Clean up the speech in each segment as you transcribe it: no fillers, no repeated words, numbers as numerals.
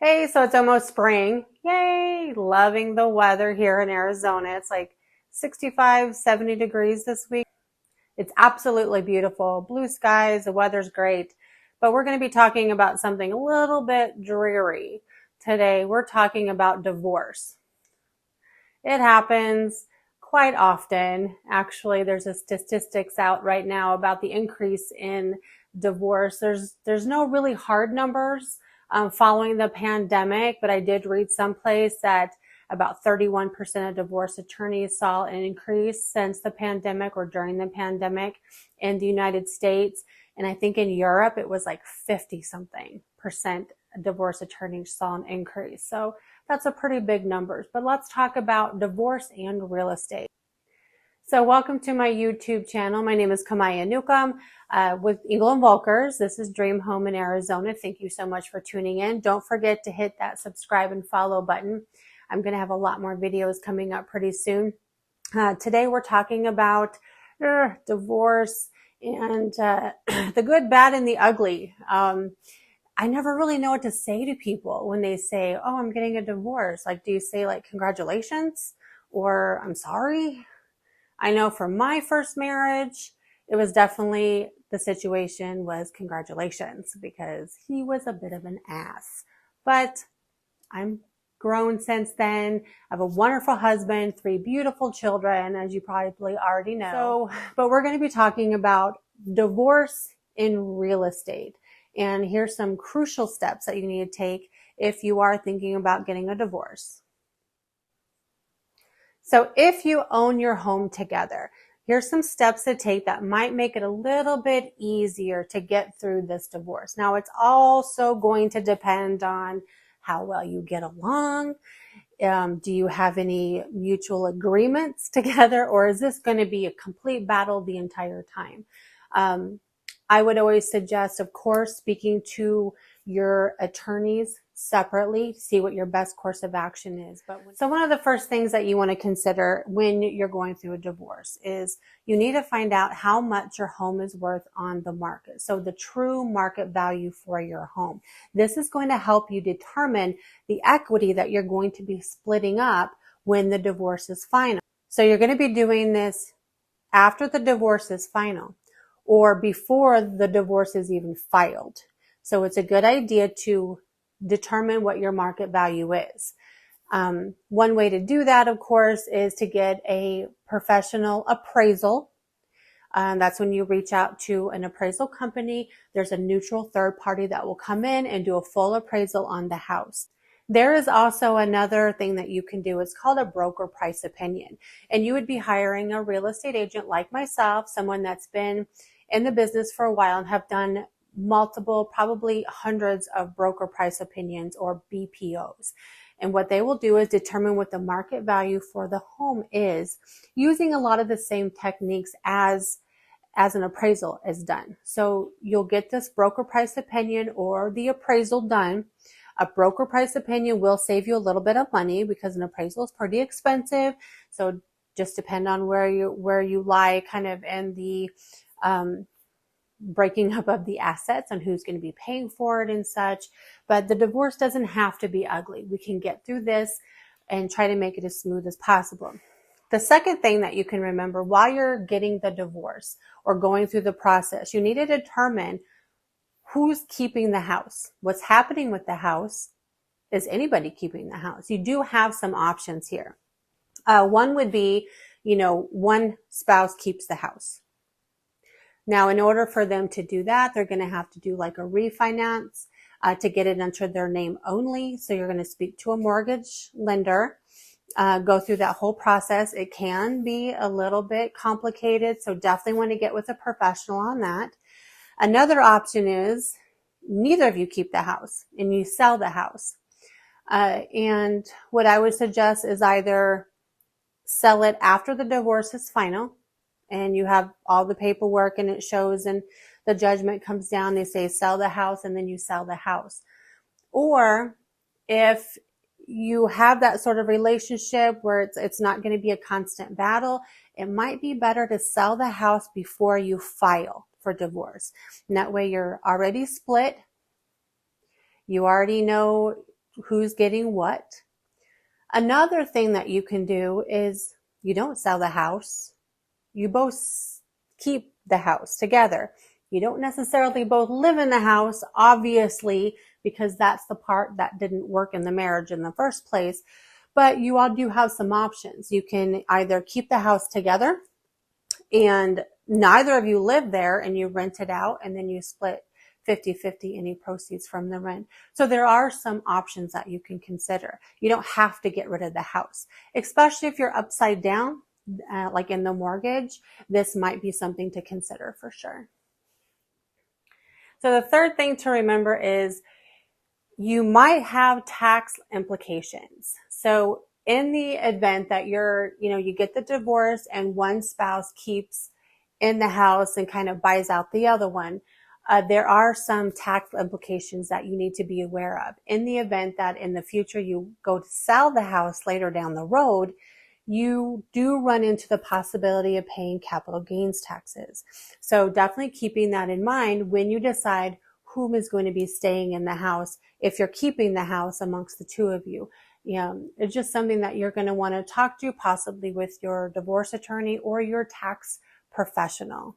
Hey, so it's almost spring. Yay! Loving the weather here in Arizona. It's like 65, 70 degrees this week. It's absolutely beautiful. Blue skies, the weather's great. But we're going to be talking about something a little bit dreary today. We're talking about divorce. It happens quite often. Actually, there's a statistics out right now about the increase in divorce. There's no really hard numbers following the pandemic, but I did read someplace that about 31% of divorce attorneys saw an increase since the pandemic or during the pandemic in the United States. And I think in Europe, it was like 50 something percent divorce attorneys saw an increase. So that's a pretty big numbers, but let's talk about divorce and real estate. So welcome to my YouTube channel. My name is Kamya Newcombs with Engel Völkers. This is Dream Home in Arizona. Thank you so much for tuning in. Don't forget to hit that subscribe and follow button. I'm going to have a lot more videos coming up pretty soon. Today we're talking about divorce and the good, bad, and the ugly. I never really know what to say to people when they say, oh, I'm getting a divorce. Like, do you say like, congratulations or I'm sorry? I know for my first marriage, it was definitely the situation was congratulations because he was a bit of an ass. But I'm grown since then. I have a wonderful husband, 3 beautiful children, as you probably already know. But we're going to be talking about divorce in real estate. And here's some crucial steps that you need to take if you are thinking about getting a divorce. So if you own your home together, here's some steps to take that might make it a little bit easier to get through this divorce. Now, it's also going to depend on how well you get along. Do you have any mutual agreements together, or is this going to be a complete battle the entire time? I would always suggest, of course, speaking to your attorneys separately to see what your best course of action is. So one of the first things that you want to consider when you're going through a divorce is you need to find out how much your home is worth on the market. So the true market value for your home. This is going to help you determine the equity that you're going to be splitting up when the divorce is final. So you're going to be doing this after the divorce is final, or before the divorce is even filed. So it's a good idea to determine what your market value is. One way to do that, of course, is to get a professional appraisal. That's when you reach out to an appraisal company. There's a neutral third party that will come in and do a full appraisal on the house. There is also another thing that you can do. It's called a broker price opinion. And you would be hiring a real estate agent like myself, someone that's been in the business for a while and have done multiple, probably hundreds of broker price opinions or BPOs. And what they will do is determine what the market value for the home is using a lot of the same techniques as an appraisal is done. So you'll get this broker price opinion or the appraisal done. A broker price opinion will save you a little bit of money because an appraisal is pretty expensive. So just depend on where you lie kind of in the breaking up of the assets and who's going to be paying for it and such. But the divorce doesn't have to be ugly. We can get through this and try to make it as smooth as possible. The second thing that you can remember while you're getting the divorce or going through the process, you need to determine who's keeping the house. What's happening with the house? Is anybody keeping the house? You do have some options here. One would be, one spouse keeps the house. Now, in order for them to do that, they're going to have to do like a refinance to get it under their name only. So you're going to speak to a mortgage lender, go through that whole process. It can be a little bit complicated, so definitely want to get with a professional on that. Another option is neither of you keep the house and you sell the house. And what I would suggest is either sell it after the divorce is final, and you have all the paperwork and it shows and the judgment comes down, they say sell the house, and then you sell the house. Or if you have that sort of relationship where it's not going to be a constant battle, it might be better to sell the house before you file for divorce. And that way you're already split. You already know who's getting what. Another thing that you can do is you don't sell the house. You both keep the house together. You don't necessarily both live in the house, obviously, because that's the part that didn't work in the marriage in the first place. But you all do have some options. You can either keep the house together and neither of you live there and you rent it out and then you split 50-50 any proceeds from the rent. So there are some options that you can consider. You don't have to get rid of the house, especially if you're upside down, like in the mortgage. This might be something to consider for sure. So the third thing to remember is you might have tax implications. So in the event that you get the divorce and one spouse keeps in the house and kind of buys out the other one, there are some tax implications that you need to be aware of. In the event that in the future you go to sell the house later down the road, you do run into the possibility of paying capital gains taxes. So definitely keeping that in mind when you decide whom is going to be staying in the house if you're keeping the house amongst the two of you. It's just something that you're going to want to talk to possibly with your divorce attorney or your tax professional.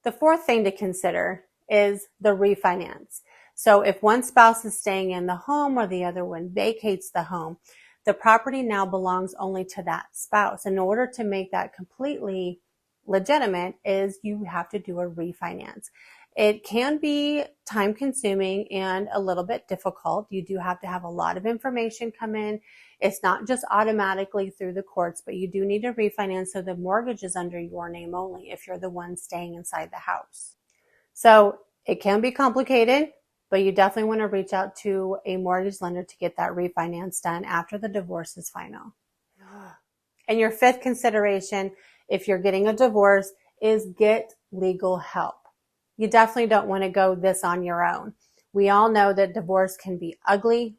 The fourth thing to consider is the refinance. So if one spouse is staying in the home or the other one vacates the home, the property now belongs only to that spouse. In order to make that completely legitimate is you have to do a refinance. It can be time consuming and a little bit difficult. You do have to have a lot of information come in. It's not just automatically through the courts, but you do need to refinance so the mortgage is under your name only if you're the one staying inside the house. So it can be complicated, but you definitely want to reach out to a mortgage lender to get that refinance done after the divorce is final. And your fifth consideration, if you're getting a divorce, is get legal help. You definitely don't want to go this on your own. We all know that divorce can be ugly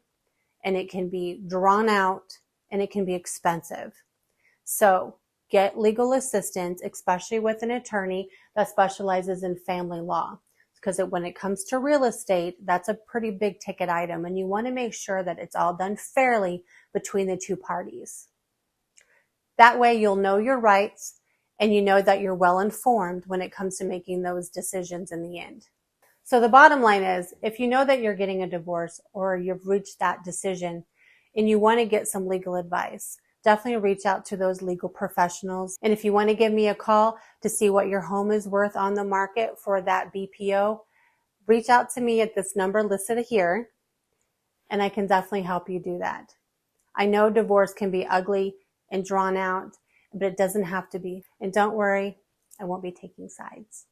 and it can be drawn out and it can be expensive. So get legal assistance, especially with an attorney that specializes in family law. Because when it comes to real estate, that's a pretty big ticket item and you want to make sure that it's all done fairly between the two parties. That way you'll know your rights and you know that you're well informed when it comes to making those decisions in the end. So the bottom line is, if you know that you're getting a divorce or you've reached that decision and you want to get some legal advice, definitely reach out to those legal professionals. And if you want to give me a call to see what your home is worth on the market for that BPO, reach out to me at this number listed here, and I can definitely help you do that. I know divorce can be ugly and drawn out, but it doesn't have to be. And don't worry, I won't be taking sides.